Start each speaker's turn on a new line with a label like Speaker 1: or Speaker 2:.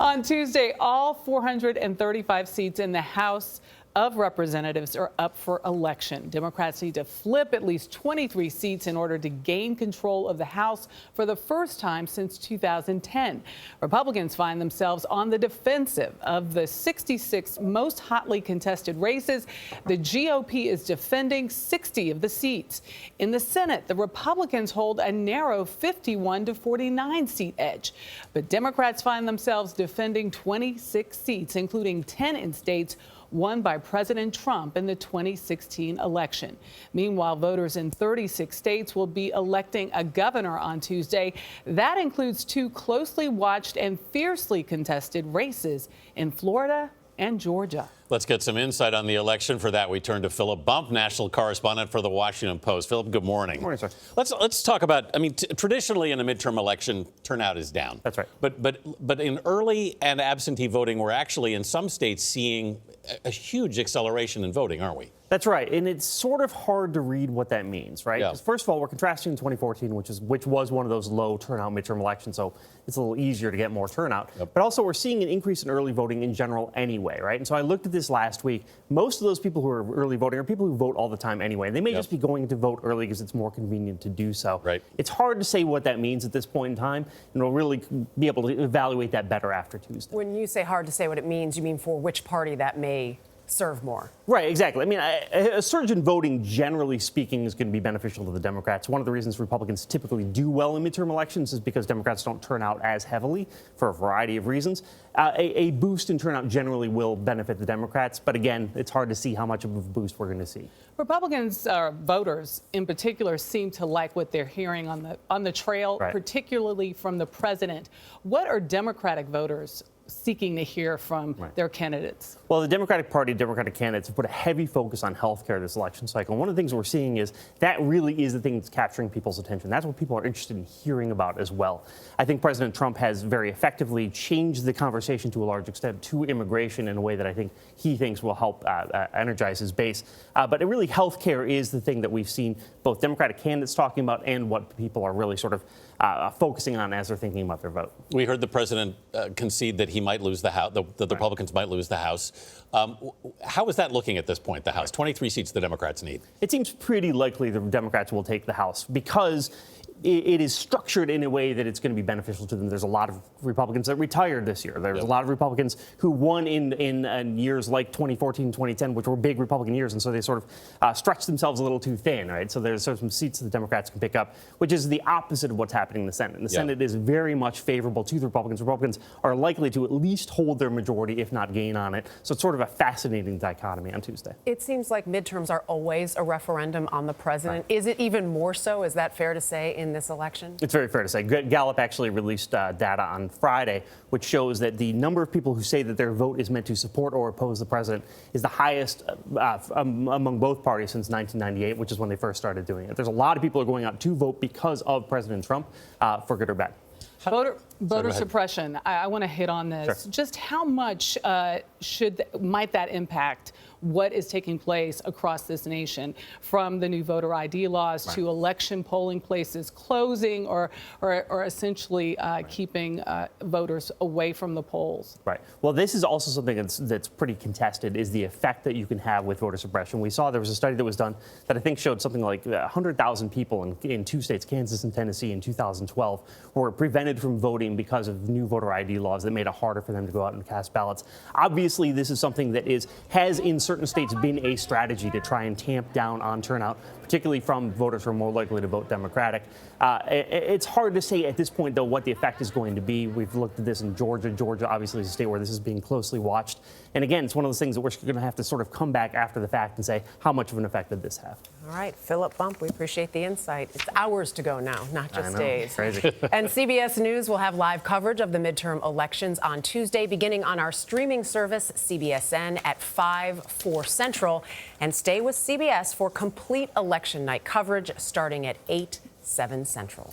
Speaker 1: On Tuesday, all 435 seats in the House of Representatives are up for election. Democrats need to flip at least 23 seats in order to gain control of the House for the first time since 2010. Republicans find themselves on the defensive. Of the 66 most hotly contested races, the GOP is defending 60 of the seats. In the Senate, the Republicans hold a narrow 51 to 49 seat edge. But Democrats find themselves defending 26 seats, including 10 in states won by President Trump in the 2016 election. Meanwhile, voters in 36 states will be electing a governor on Tuesday. That includes two closely watched and fiercely contested races in Florida and Georgia.
Speaker 2: Let's get some insight on the election. For that, we turn to Philip Bump, national correspondent for the Washington Post. Philip, good morning.
Speaker 3: Good morning, sir.
Speaker 2: Let's talk about, traditionally in a midterm election, turnout is down.
Speaker 3: That's right.
Speaker 2: But in early and absentee voting, we're actually in some states seeing a huge acceleration in voting, aren't we?
Speaker 3: That's right, and it's sort of hard to read what that means, right?
Speaker 2: Yeah.
Speaker 3: Because first of all, we're contrasting 2014, which was one of those low turnout midterm elections, so it's a little easier to get more turnout.
Speaker 2: Yep.
Speaker 3: But also, we're seeing an increase in early voting in general anyway, right? And so I looked at this last week. Most of those people who are early voting are people who vote all the time anyway. They may
Speaker 2: Yep.
Speaker 3: just be going to vote early because it's more convenient to do so.
Speaker 2: Right.
Speaker 3: It's hard to say what that means at this point in time, and we'll really be able to evaluate that better after Tuesday.
Speaker 4: When you say hard to say what it means, you mean for which party that may serve more?
Speaker 3: Right, exactly. I mean, a surge in voting, generally speaking, is going to be beneficial to the Democrats. One of the reasons Republicans typically do well in midterm elections is because Democrats don't turn out as heavily for a variety of reasons. A boost in turnout generally will benefit the Democrats, but again, it's hard to see how much of a boost we're going to see.
Speaker 1: Republicans, voters in particular, seem to like what they're hearing on the trail,
Speaker 3: Right.
Speaker 1: particularly from the president. What are Democratic voters seeking to hear from their candidates?
Speaker 3: Well, the Democratic Party, Democratic candidates have put a heavy focus on health care this election cycle. And one of the things we're seeing is that really is the thing that's capturing people's attention. That's what people are interested in hearing about as well. I think President Trump has very effectively changed the conversation to a large extent to immigration in a way that I think he thinks will help energize his base. But it really, health care is the thing that we've seen both Democratic candidates talking about and what people are really sort of focusing on as they're thinking about their vote.
Speaker 2: We heard the president concede that he might lose the House, the Republicans might lose the House. How is that looking at this point, the House? 23 seats the Democrats need.
Speaker 3: It seems pretty likely the Democrats will take the House because it is structured in a way that it's going to be beneficial to them. There's a lot of Republicans that retired this year. There's a lot of Republicans who won in years like 2014, 2010, which were big Republican years, and so they sort of stretched themselves a little too thin, right? So there's some seats that the Democrats can pick up, which is the opposite of what's happening in the Senate. And the Senate is very much favorable to the Republicans. Republicans are likely to at least hold their majority, if not gain on it. So it's sort of a fascinating dichotomy on Tuesday.
Speaker 4: It seems like midterms are always a referendum on the president. Right. Is it even more so? Is that fair to say in this election?
Speaker 3: It's very fair to say. Gallup actually released data on Friday, which shows that the number of people who say that their vote is meant to support or oppose the president is the highest among both parties since 1998, which is when they first started doing it. There's a lot of people who are going out to vote because of President Trump, for good or bad.
Speaker 1: Voter suppression. I want to hit on this.
Speaker 3: Sure.
Speaker 1: Just how much might that impact what is taking place across this nation, from the new voter ID laws to election polling places closing or essentially keeping voters away from the polls?
Speaker 3: Right. Well, this is also something that's pretty contested, is the effect that you can have with voter suppression. We saw there was a study that was done that I think showed something like 100,000 people in two states, Kansas and Tennessee, in 2012, were prevented from voting because of new voter ID laws that made it harder for them to go out and cast ballots. Obviously, this is something that has in certain states been a strategy to try and tamp down on turnout, particularly from voters who are more likely to vote Democratic. It's hard to say at this point, though, what the effect is going to be. We've looked at this in Georgia. Georgia, obviously, is a state where this is being closely watched. And again, it's one of those things that we're going to have to sort of come back after the fact and say, how much of an effect did this have?
Speaker 4: All right, Philip Bump, we appreciate the insight. It's hours to go now, not just days.
Speaker 3: Crazy.
Speaker 4: And CBS News will have live coverage of the midterm elections on Tuesday, beginning on our streaming service, CBSN, at 5/4 Central. And stay with CBS for complete election night coverage starting at 8/7 Central.